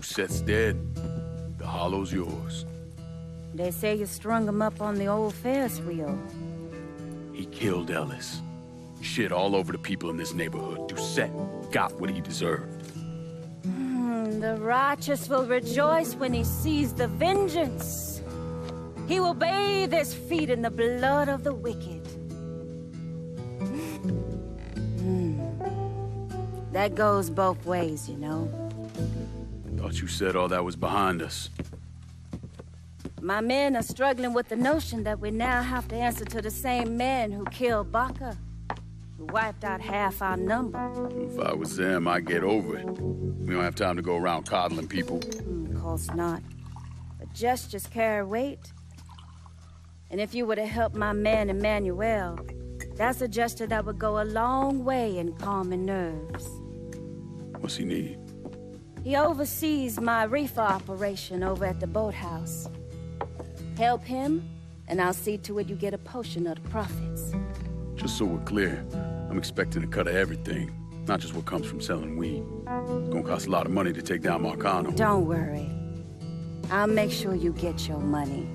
Seth's dead. The hollow's yours. They say you strung him up on the old Ferris wheel. He killed Ellis. Shit all over the people in this neighborhood. Doucette got what he deserved. The righteous will rejoice when he sees the vengeance. He will bathe his feet in the blood of the wicked. That goes both ways, you know. Thought you said all that was behind us. My men are struggling with the notion that we now have to answer to the same men who killed Baca, who wiped out half our number. If I was them, I'd get over it. We don't have time to go around coddling people. Of course not. But gestures carry weight. And if you were to help my man Emmanuel, that's a gesture that would go a long way in calming nerves. What's he need? He oversees my reefer operation over at the boathouse. Help him, and I'll see to it you get a portion of the profits. Just so we're clear, I'm expecting a cut of everything, not just what comes from selling weed. It's gonna cost a lot of money to take down Marcano. Don't worry. I'll make sure you get your money.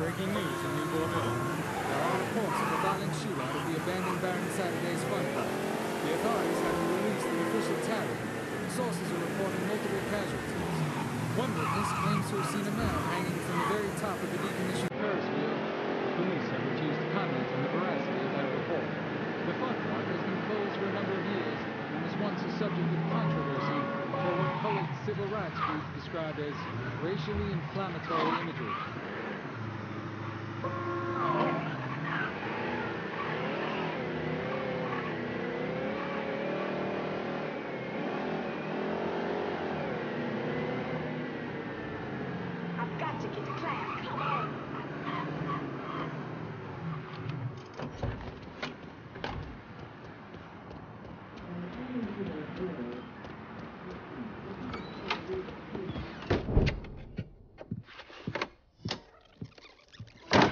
Breaking news in Newport Hill. There are reports of a violent shootout at the abandoned Baron Saturday's Fun Club. The authorities haven't released the official tally. Sources are reporting multiple casualties. One witness claims to have seen a man hanging from the very top of the decommissioned Ferris wheel. Police have refused to comment on the veracity of that report. The Fun Club has been closed for a number of years and was once a subject of controversy for what colored civil rights groups described as racially inflammatory imagery.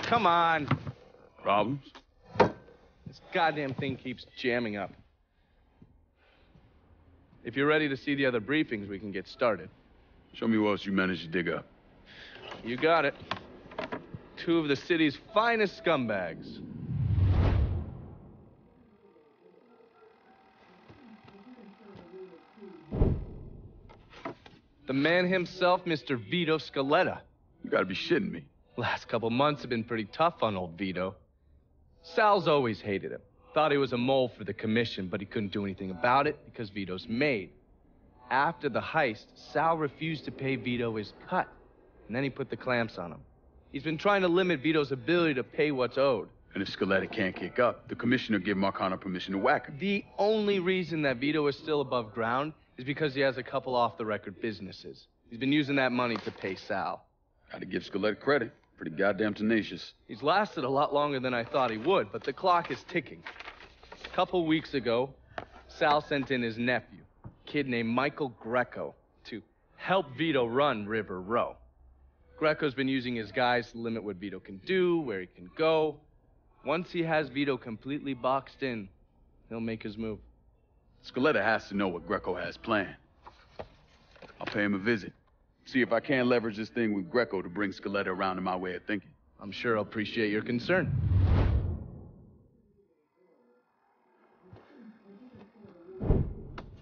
Come on. Problems? This goddamn thing keeps jamming up. If you're ready to see the other briefings, we can get started. Show me what else you managed to dig up. You got it. Two of the city's finest scumbags. The man himself, Mr. Vito Scaletta. You gotta be shitting me. Last couple months have been pretty tough on old Vito. Sal's always hated him. Thought he was a mole for the commission, but he couldn't do anything about it because Vito's made. After the heist, Sal refused to pay Vito his cut, and then he put the clamps on him. He's been trying to limit Vito's ability to pay what's owed. And if Scaletta can't kick up, the commissioner gave Marcano permission to whack him. The only reason that Vito is still above ground is because he has a couple off-the-record businesses. He's been using that money to pay Sal. Gotta give Scaletta credit. Pretty goddamn tenacious. He's lasted a lot longer than I thought he would, but the clock is ticking. A couple weeks ago, Sal sent in his nephew, a kid named Michael Greco, to help Vito run River Row. Greco's been using his guys to limit what Vito can do, where he can go. Once he has Vito completely boxed in, he'll make his move. Scaletta has to know what Greco has planned. I'll pay him a visit. See if I can't leverage this thing with Greco to bring Scaletta around to my way of thinking. I'm sure he'll appreciate your concern.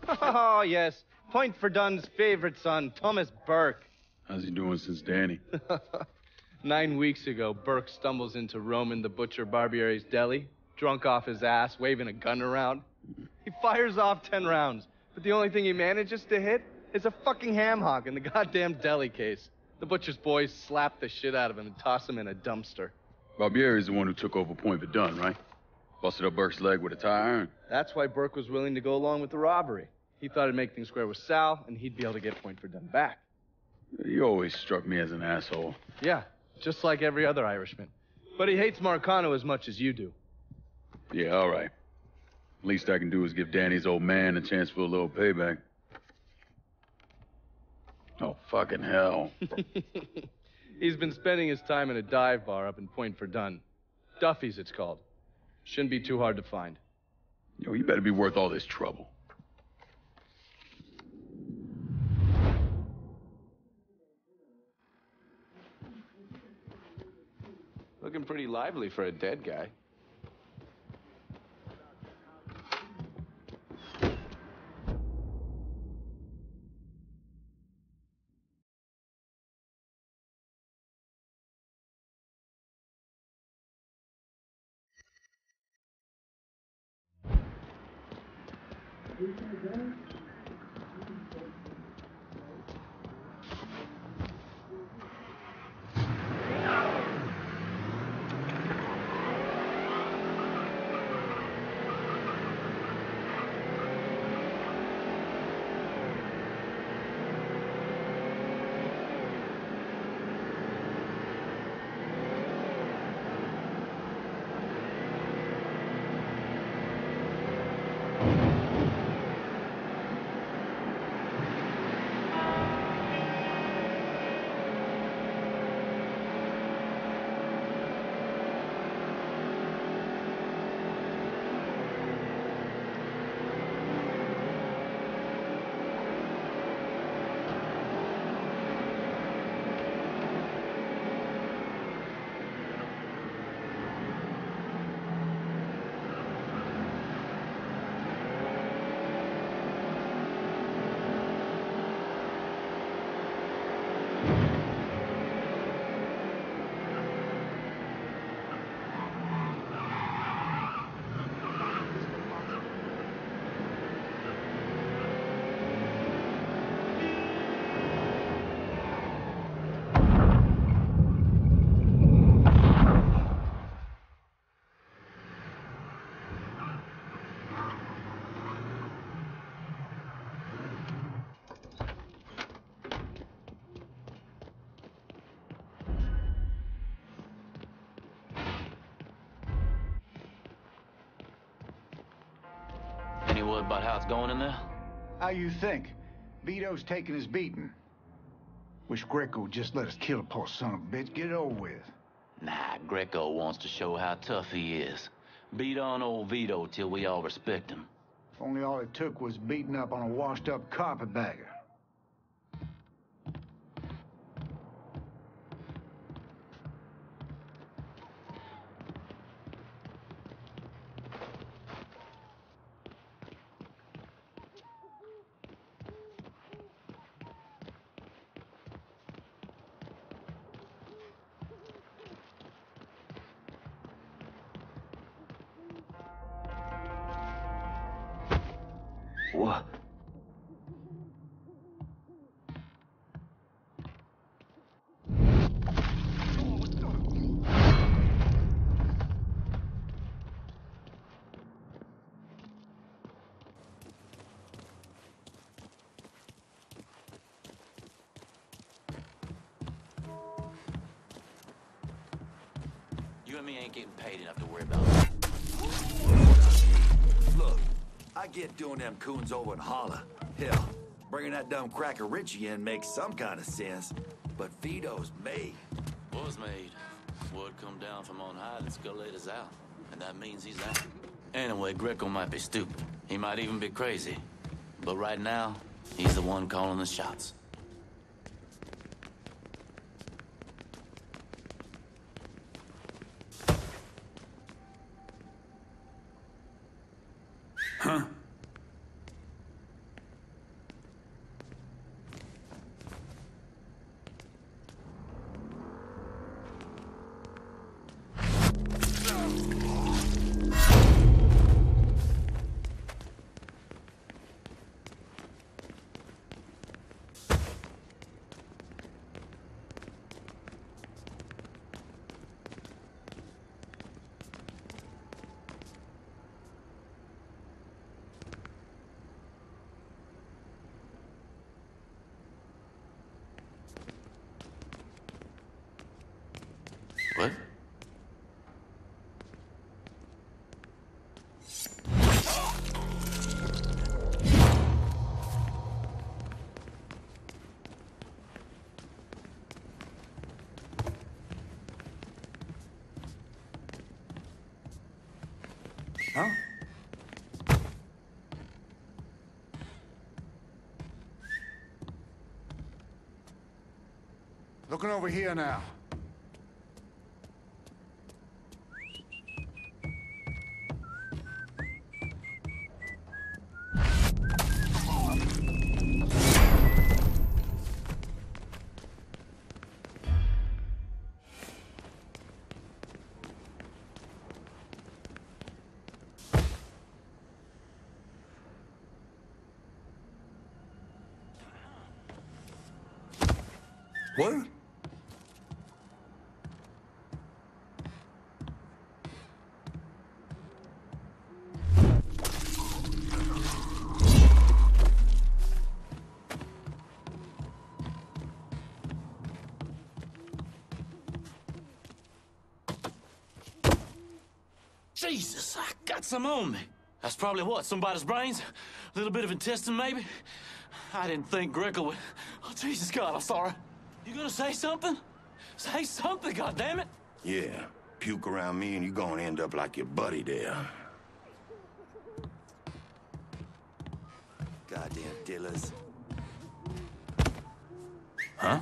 Oh, yes. Point for Dunn's favorite son, Thomas Burke. How's he doing since Danny? 9 weeks ago, Burke stumbles into Roman the Butcher Barbiere's deli, drunk off his ass, waving a gun around. He fires off 10 rounds, but the only thing he manages to hit is a fucking ham hock in the goddamn deli case. The butcher's boys slap the shit out of him and toss him in a dumpster. Barbieri's the one who took over Point Verdun, right? Busted up Burke's leg with a tire iron. That's why Burke was willing to go along with the robbery. He thought it'd make things square with Sal, and he'd be able to get Point Verdun back. He always struck me as an asshole. Yeah, just like every other Irishman. But he hates Marcano as much as you do. Yeah, all right. Least I can do is give Danny's old man a chance for a little payback. Oh, fucking hell. He's been spending his time in a dive bar up in Point Verdun. Duffy's, it's called. Shouldn't be too hard to find. Yo, you better be worth all this trouble. Looking pretty lively for a dead guy. Any word about how it's going in there? How you think? Vito's taking his beating. Wish Greco would just let us kill the poor son of a bitch. Get it over with. Nah, Greco wants to show how tough he is. Beat on old Vito till we all respect him. If only all it took was beating up on a washed-up carpetbagger. What? You and me ain't getting paid enough to worry about. Look, I get doing them coons over in Holla. Hell, bringing that dumb cracker Richie in makes some kind of sense. But Vito's made. Was made. Word come down from on high that Skeleto's out. And that means he's out. Anyway, Greco might be stupid. He might even be crazy. But right now, he's the one calling the shots. Huh? What? Huh? Looking over here now. What? Jesus, I got some on me. That's probably what, somebody's brains? A little bit of intestine, maybe? I didn't think Greco would... Oh, Jesus God, I'm sorry. You gonna say something? Say something, goddammit! Yeah, puke around me and you gonna end up like your buddy there. Goddamn dillers. Huh?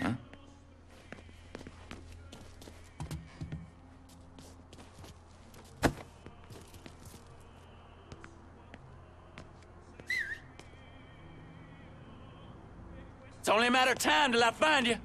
Huh? It's only a matter of time till I find you.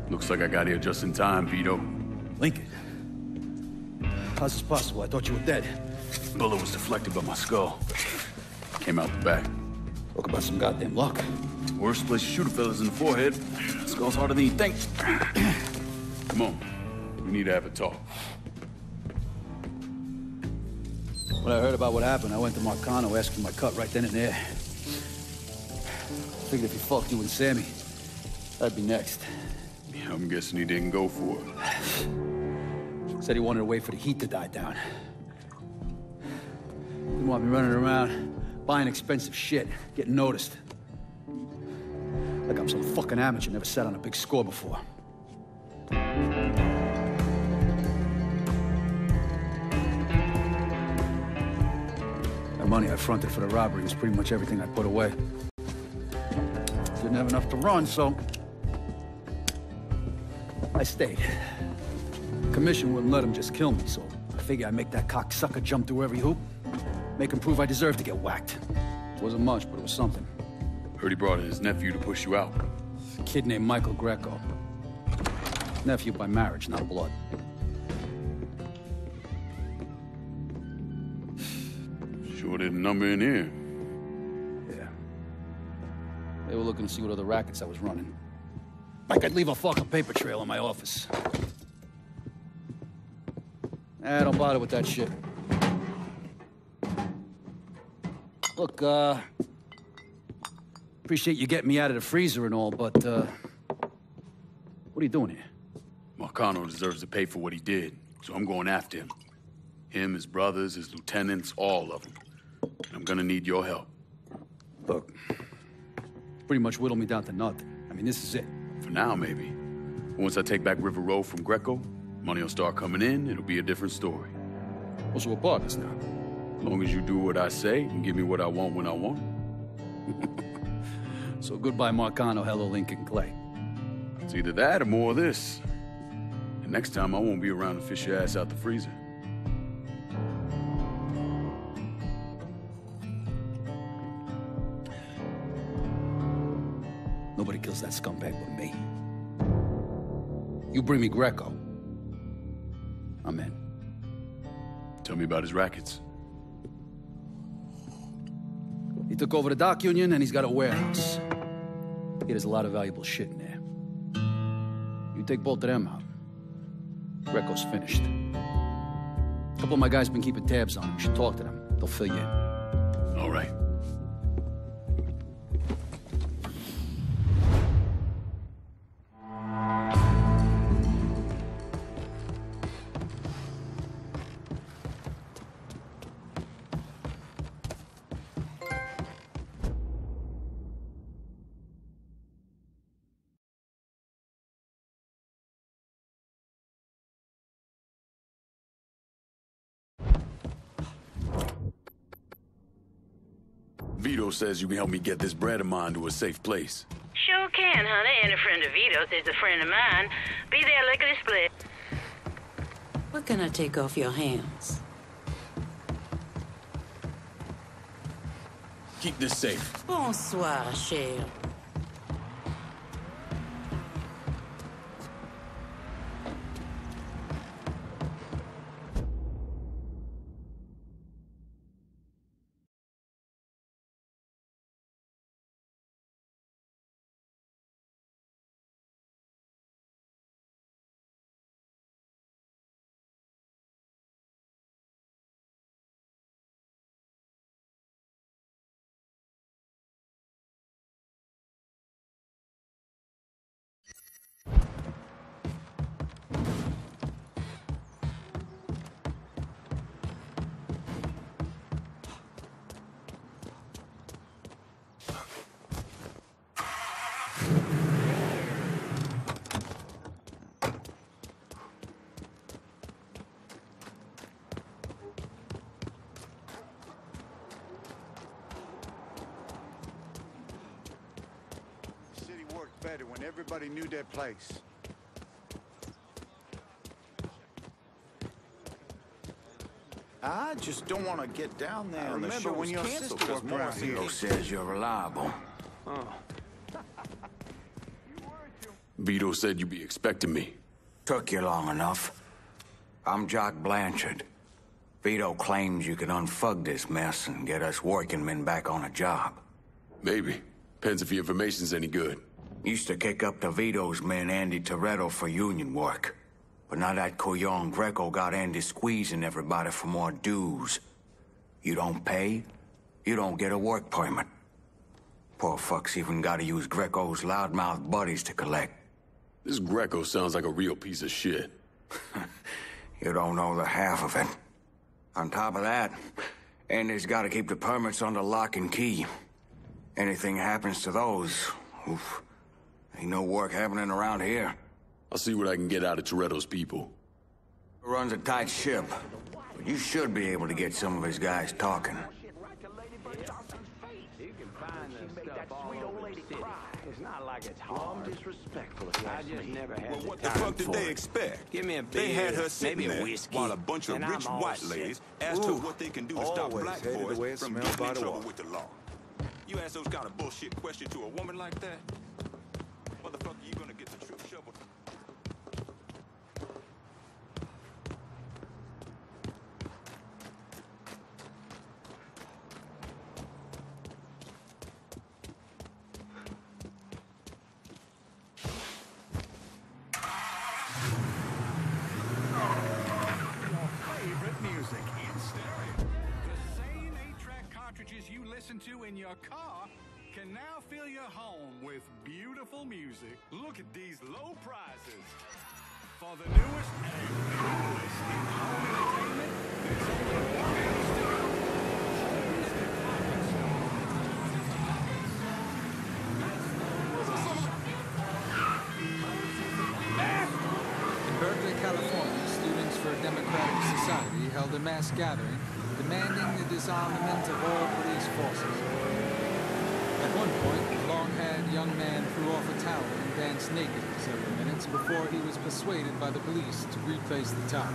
Looks like I got here just in time, Vito. Lincoln. How's this possible? I thought you were dead. Bullet was deflected by my skull. Came out the back. Talk about some goddamn luck. Worst place to shoot a fella's in the forehead. Skull's harder than you think. Come on. We need to have a talk. When I heard about what happened, I went to Marcano asking my cut right then and there. Figured if he fucked you and Sammy, I'd be next. Yeah, I'm guessing he didn't go for it. Said he wanted to wait for the heat to die down. Didn't want me running around, buying expensive shit, getting noticed. Like I'm some fucking amateur, never sat on a big score before. The money I fronted for the robbery was pretty much everything I put away. Didn't have enough to run, so I stayed. Commission wouldn't let him just kill me, so I figure I'd make that cocksucker jump through every hoop. Make him prove I deserve to get whacked. Wasn't much, but it was something. Heard he brought in his nephew to push you out. A kid named Michael Greco. Nephew by marriage, not blood. Sure didn't number in here. Yeah. They were looking to see what other rackets I was running. Like I'd leave a fucking paper trail in my office. Don't bother with that shit. Look, appreciate you getting me out of the freezer and all, but, what are you doing here? Marcano deserves to pay for what he did, so I'm going after him. Him, his brothers, his lieutenants, all of them. I'm gonna need your help. Look, pretty much whittled me down to nothing. I mean, this is it. For now, maybe. Once I take back River Road from Greco, money will start coming in, it'll be a different story. Well, so we're partners now. As long as you do what I say and give me what I want when I want it. So goodbye, Marcano, hello, Lincoln Clay. It's either that or more of this. And next time, I won't be around to fish your ass out the freezer. Nobody kills that scumbag but me. You bring me Greco. I'm in. Tell me about his rackets. He took over the dock union and he's got a warehouse. There's a lot of valuable shit in there. You take both of them out. Greco's finished. A couple of my guys been keeping tabs on him. You should talk to them. They'll fill you in. All right. Vito says you can help me get this bread of mine to a safe place. Sure can, honey. And a friend of Vito's is a friend of mine. Be there lickety split. What can I take off your hands? Keep this safe. Bonsoir, cher. Better when everybody knew their place. I just don't want to get down there. I remember when your sister worked around here. Vito says you're reliable. Vito said you'd be expecting me. Took you long enough. I'm Jock Blanchard. Vito claims you can unfug this mess and get us working men back on a job. Maybe. Depends if the information's any good. Used to kick up to Vito's men Andy Toretto for union work. But now that Couillon Greco got Andy squeezing everybody for more dues. You don't pay, you don't get a work permit. Poor fuck's even gotta use Greco's loudmouth buddies to collect. This Greco sounds like a real piece of shit. You don't know the half of it. On top of that, Andy's gotta keep the permits under lock and key. Anything happens to those, oof. Ain't no work happening around here. I'll see what I can get out of Toretto's people. Runs a tight ship, but you should be able to get some of his guys talking. You can find this stuff all over the city. It's not like like it's hard. Disrespectful if you ask me. Never had What the fuck did they expect? Give me a beer, They had her sitting maybe a there whiskey, while a bunch of and rich I'm all white set. ladies asked her what they can do to stop Always black hated the way boys it from smelled getting by in the trouble water. with the law. You ask those kind of bullshit questions to a woman like that? Motherfucker, you gonna get the truth shoveled. Favorite music in stereo. The same 8-track cartridges you listen to in your car can now fill your home with beautiful music. Look at these low prices. For the newest and coolest in home entertainment, there's only one stereo. Home's department store. In Berkeley, California, Students for a Democratic Society held a mass gathering demanding the disarmament of all police forces. At one point, a long-haired young man threw off a towel and danced naked for several minutes before he was persuaded by the police to replace the towel.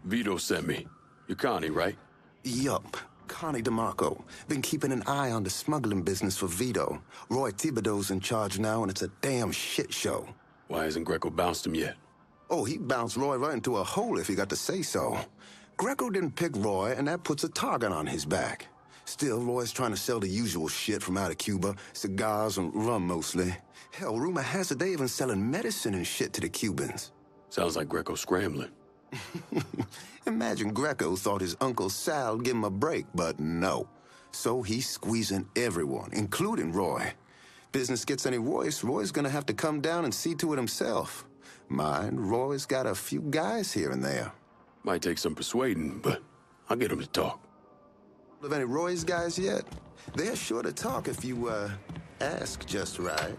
Vito sent me. You're Connie, right? Yup. Connie DeMarco. Been keeping an eye on the smuggling business for Vito. Roy Thibodeau's in charge now, and it's a damn shit show. Why hasn't Greco bounced him yet? Oh, he bounced Roy right into a hole if he got to say so. Greco didn't pick Roy, and that puts a target on his back. Still, Roy's trying to sell the usual shit from out of Cuba. Cigars and rum, mostly. Hell, rumor has it they even selling medicine and shit to the Cubans. Sounds like Greco's scrambling. Imagine Greco thought his Uncle Sal'd give him a break, but no. So he's squeezing everyone, including Roy. Business gets any worse, Roy's gonna have to come down and see to it himself. Mind, Roy's got a few guys here and there. Might take some persuading, but I'll get him to talk. Have any Roy's guys yet? They're sure to talk if you, ask just right.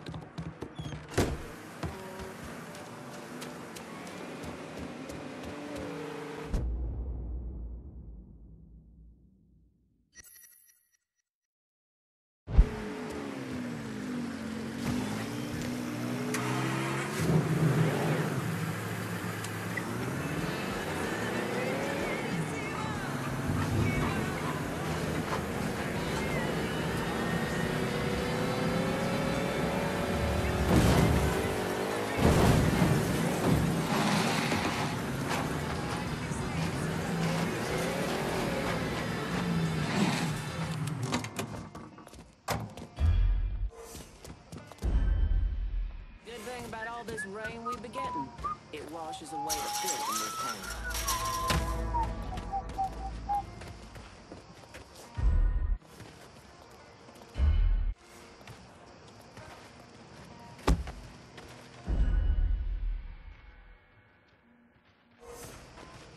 About all this rain we've been getting, it washes away the filth in this town.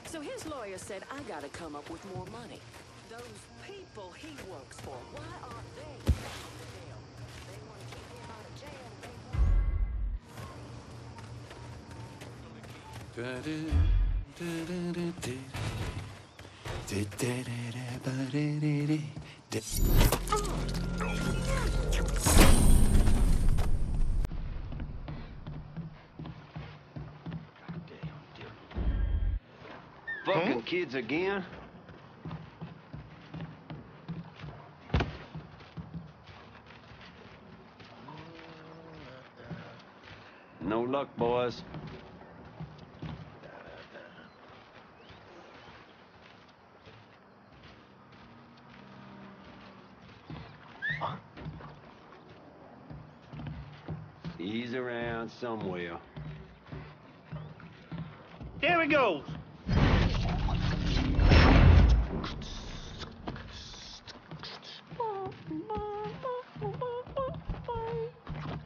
So his lawyer said I gotta come up with more money. Those people he works for, why aren't they? They want to keep him out of jail. Fucking kids again? No luck, boys. He's around somewhere. There he goes.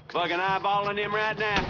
Fucking eyeballing him right now.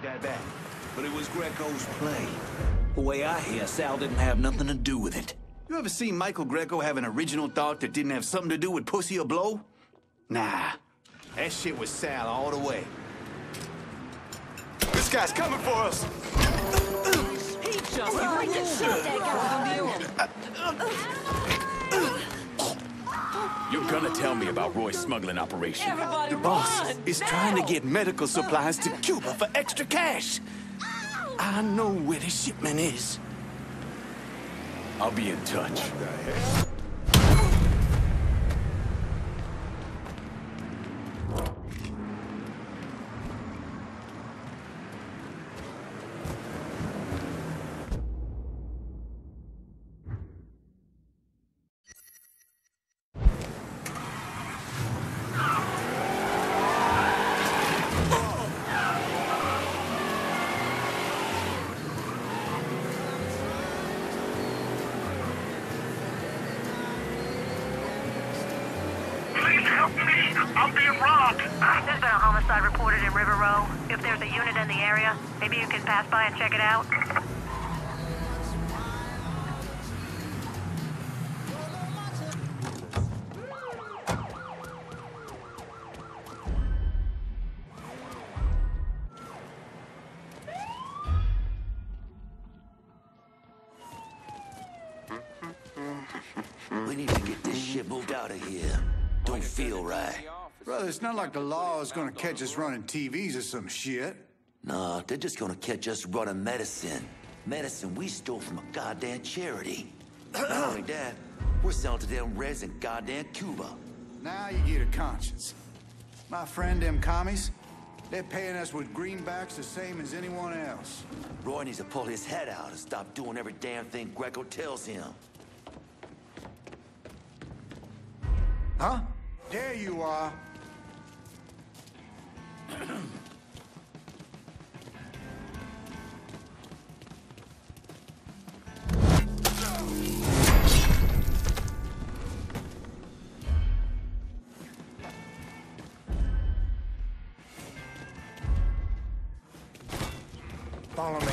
That back. But it was Greco's play. The way I hear, Sal didn't have nothing to do with it. You ever seen Michael Greco have an original thought that didn't have something to do with pussy or blow? Nah. That shit was Sal all the way. This guy's coming for us! He just freaking shot that guy! You're gonna tell me about Roy's smuggling operation. Everybody The boss run! is trying to get medical supplies to Cuba for extra cash. I know where the shipment is. I'll be in touch. I'm being robbed. There's been a homicide reported in River Row. If there's a unit in the area, maybe you can pass by and check it out. We need to get this shit moved out of here. Don't feel right. Brother, it's not like the law is gonna catch us running TVs or some shit. Nah, they're just gonna catch us running medicine. Medicine we stole from a goddamn charity. Not only that, we're selling to them Reds in goddamn Cuba. Now you get a conscience. My friend, them commies, they're paying us with greenbacks the same as anyone else. Roy needs to pull his head out and stop doing every damn thing Greco tells him. Huh? There you are. Follow me.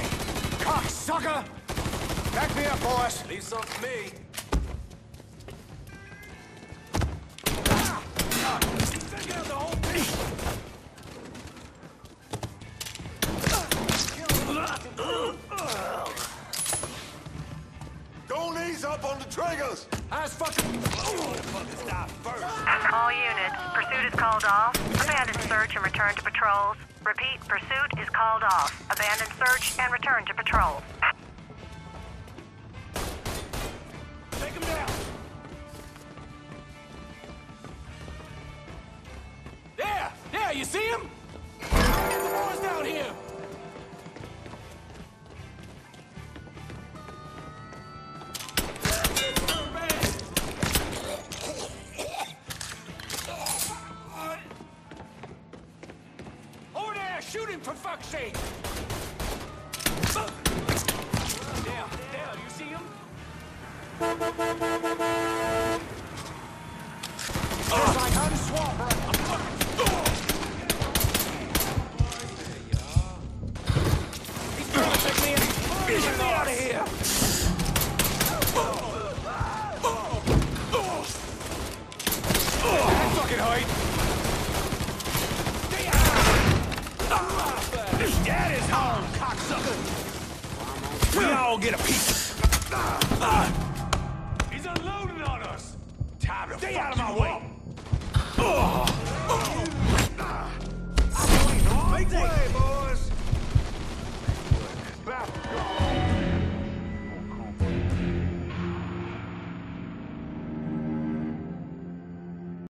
Cocksucker! Back me up, boys. Leave some for me. Take out the whole thing. Don't ease up on the triggers! How's fucking... Motherfuckers die first. All units, pursuit is called off. Abandon search and return to patrols. Repeat, pursuit is called off. Abandon search and return to patrols. Take him down. Yeah, you see him? Get the boys down here. Over there, shoot him for fuck's sake! Down. Get a piece. He's unloading on us. Time to stay out of my way.